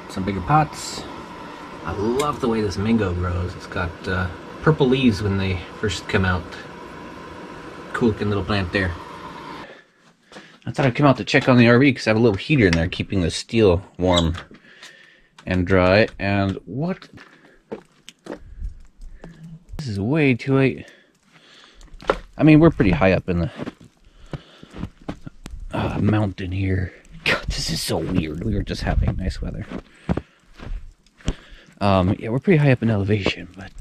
some bigger pots. I love the way this mango grows. It's got purple leaves when they first come out. Cool looking little plant there. I thought I'd come out to check on the RV because I have a little heater in there keeping the steel warm and dry. And what? This is way too late. I mean, we're pretty high up in the mountain here. God, this is so weird. We were just having nice weather. Yeah, we're pretty high up in elevation, but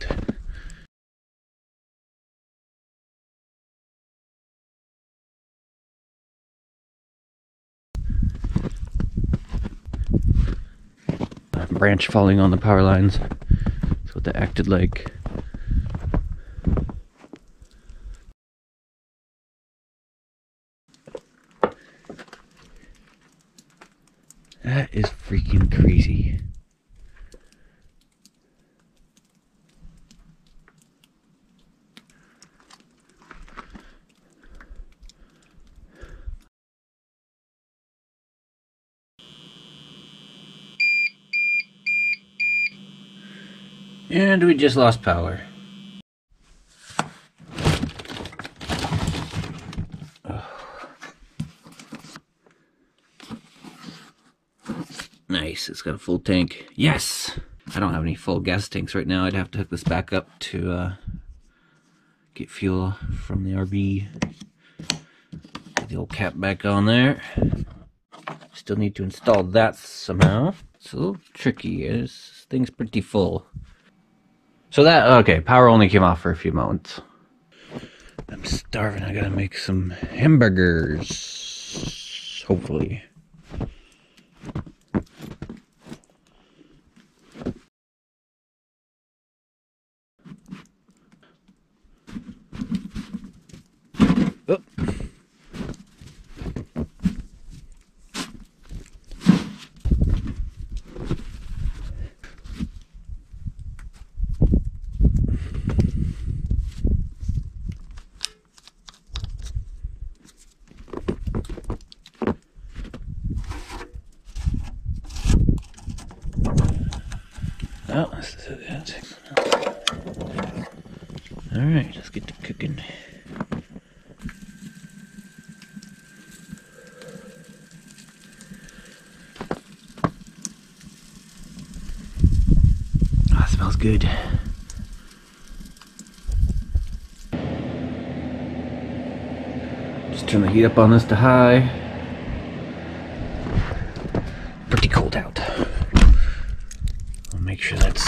branch falling on the power lines. That's what that acted like. That is freaking crazy. And we just lost power. Nice, it's got a full tank. Yes! I don't have any full gas tanks right now. I'd have to hook this back up to get fuel from the RV. Get the old cap back on there. Still need to install that somehow. It's a little tricky. This thing's pretty full. So that, okay, power only came off for a few moments. I'm starving. I gotta make some hamburgers. Hopefully. Oh. Oh, this is it. Alright, let's get to cooking. Oh, it smells good. Just turn the heat up on this to high. Pretty cold out. Make sure that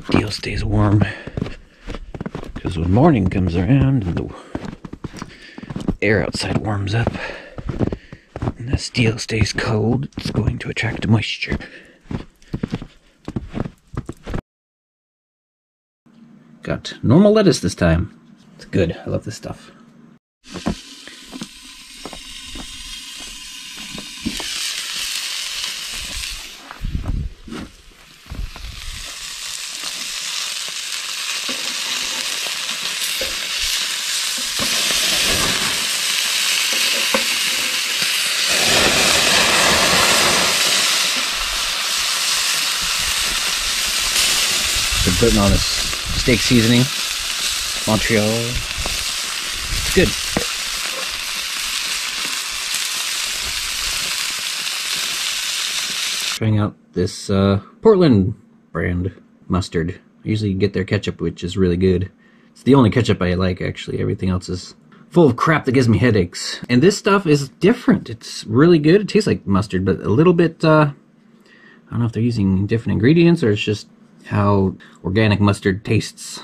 steel stays warm, because when morning comes around and the air outside warms up and the steel stays cold, it's going to attract moisture. Got normal lettuce this time. It's good. I love this stuff. Been putting on this steak seasoning, Montreal. It's good. Trying out this Portland brand mustard. I usually get their ketchup, which is really good. It's the only ketchup I like, actually. Everything else is full of crap that gives me headaches. And this stuff is different. It's really good. It tastes like mustard, but a little bit, I don't know if they're using different ingredients or it's just how organic mustard tastes.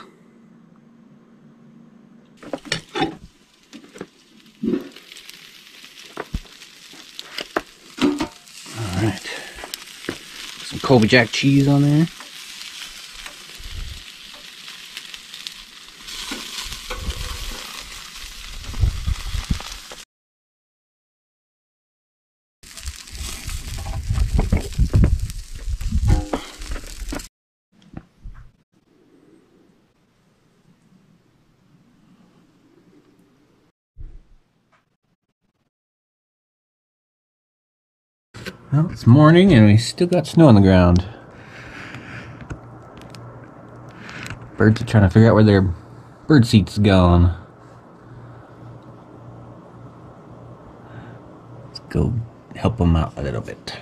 Alright. Some Colby Jack cheese on there. Well, it's morning and we still got snow on the ground. Birds are trying to figure out where their bird seat's gone. Let's go help them out a little bit.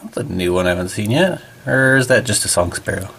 That's a new one I haven't seen yet. Or is that just a song sparrow?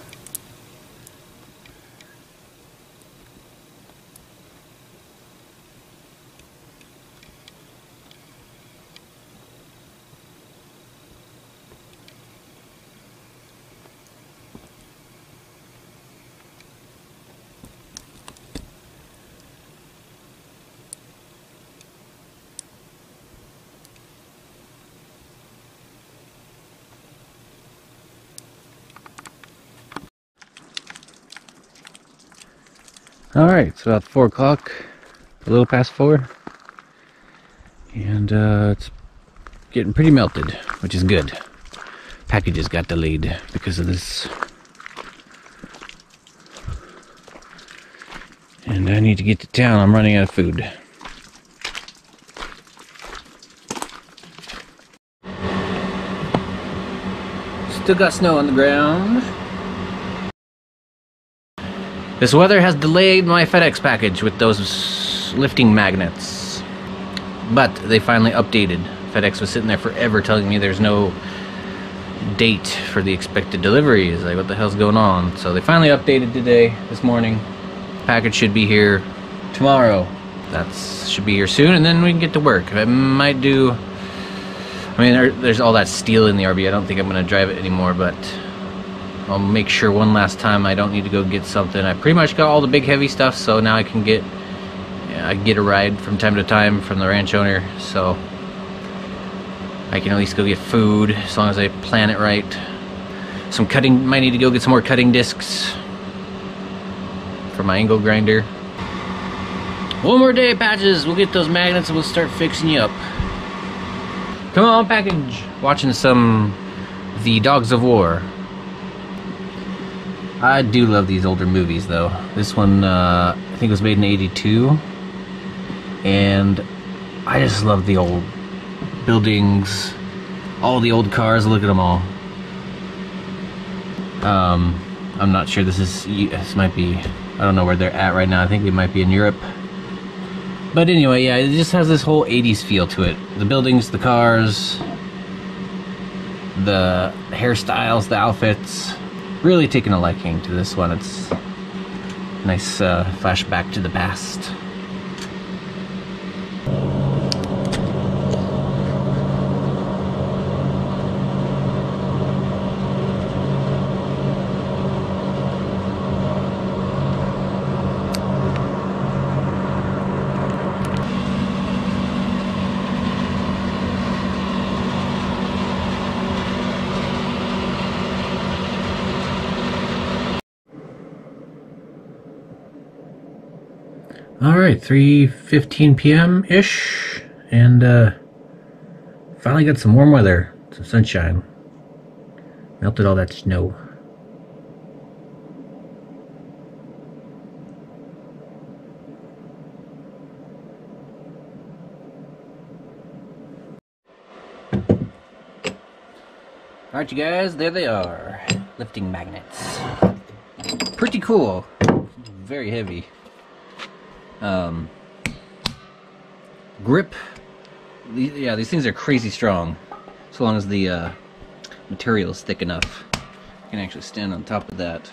Alright, it's about 4 o'clock, a little past 4, and it's getting pretty melted, which is good. Packages got delayed because of this. And I need to get to town, I'm running out of food. Still got snow on the ground. This weather has delayed my FedEx package with those lifting magnets. But they finally updated. FedEx was sitting there forever telling me there's no date for the expected delivery. It's like, what the hell's going on? So they finally updated today, this morning. Package should be here tomorrow. That should be here soon, and then we can get to work. I might do... I mean, there's all that steel in the RV. I don't think I'm going to drive it anymore, but I'll make sure one last time I don't need to go get something. I pretty much got all the big heavy stuff, so now I can get I get a ride from time to time from the ranch owner, so I can at least go get food as long as I plan it right. Some cutting, might need to go get some more cutting discs for my angle grinder. One more day, Patches. We'll get those magnets and we'll start fixing you up. Come on, package. Watching some The Dogs of War. I do love these older movies, though. This one, I think, was made in '82, and I just love the old buildings, all the old cars. Look at them all. I'm not sure. This might be. I don't know where they're at right now. I think they might be in Europe. But anyway, yeah, it just has this whole '80s feel to it. The buildings, the cars, the hairstyles, the outfits. Really taking a liking to this one. It's a nice flashback to the past. Alright, 3:15 p.m.-ish, and finally got some warm weather, some sunshine. Melted all that snow. Alright, you guys, there they are. Lifting magnets. Pretty cool. Very heavy. Grip. Yeah, these things are crazy strong. So long as the material is thick enough. You can actually stand on top of that.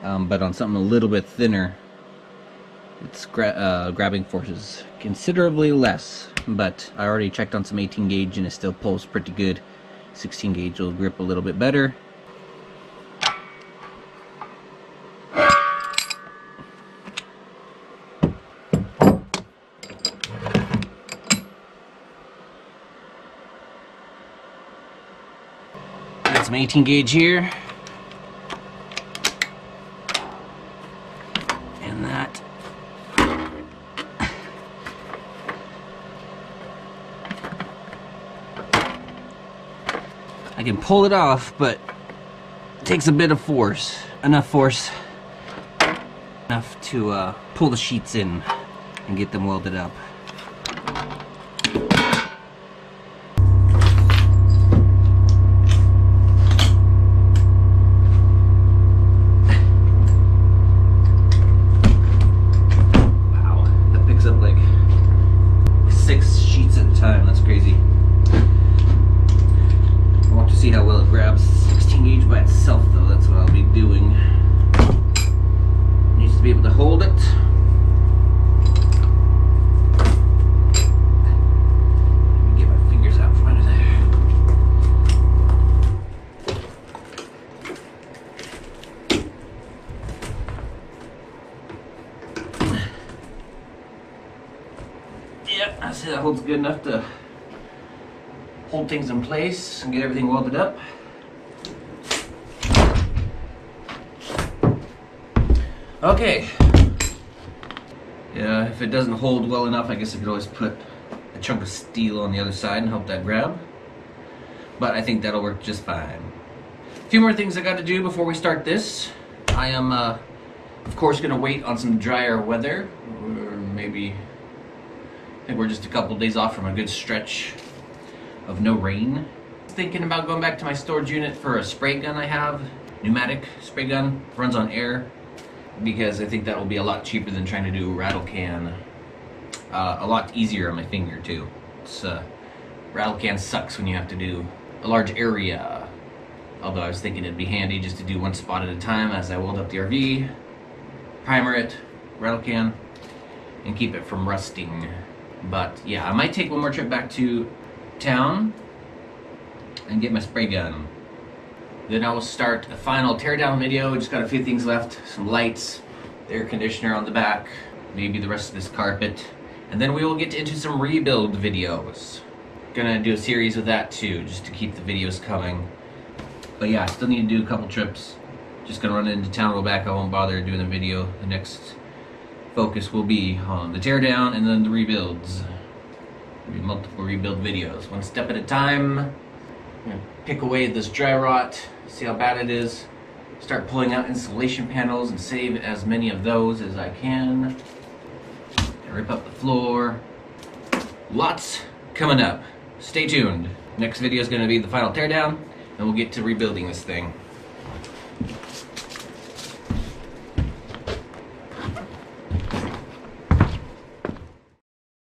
But on something a little bit thinner, its grabbing force is considerably less. But I already checked on some 18 gauge and it still pulls pretty good. 16 gauge will grip a little bit better. Got some 18 gauge here. And that. I can pull it off, but it takes a bit of force. Enough force. Enough to pull the sheets in and get them welded up. See how well it grabs 16 gauge by itself, though. That's what I'll be doing. Needs to be able to hold it. Let me get my fingers out from under there. Yeah, I see that holds good enough to hold things in place and get everything welded up. Okay. Yeah, if it doesn't hold well enough, I guess I could always put a chunk of steel on the other side and help that grab. But I think that'll work just fine. A few more things I got to do before we start this. I am, of course, going to wait on some drier weather. Or maybe, I think we're just a couple days off from a good stretch of no rain. Thinking about going back to my storage unit for a spray gun I have, pneumatic spray gun, runs on air, because I think that will be a lot cheaper than trying to do a rattle can. A lot easier on my finger too. It's rattle can sucks when you have to do a large area. Although I was thinking it'd be handy just to do one spot at a time as I weld up the RV, primer it, rattle can, and keep it from rusting. But yeah, I might take one more trip back to town and get my spray gun. Then I will start a final teardown video. Just got a few things left. Some lights, the air conditioner on the back, maybe the rest of this carpet. And then we will get into some rebuild videos. Gonna do a series with that too, just to keep the videos coming. But yeah, I still need to do a couple trips. Just gonna run into town, go back. I won't bother doing the video. The next focus will be on the teardown and then the rebuilds. There'll be multiple rebuild videos, one step at a time. I'm gonna pick away this dry rot, see how bad it is. Start pulling out insulation panels and save as many of those as I can. And rip up the floor. Lots coming up. Stay tuned. Next video is gonna be the final teardown, and we'll get to rebuilding this thing.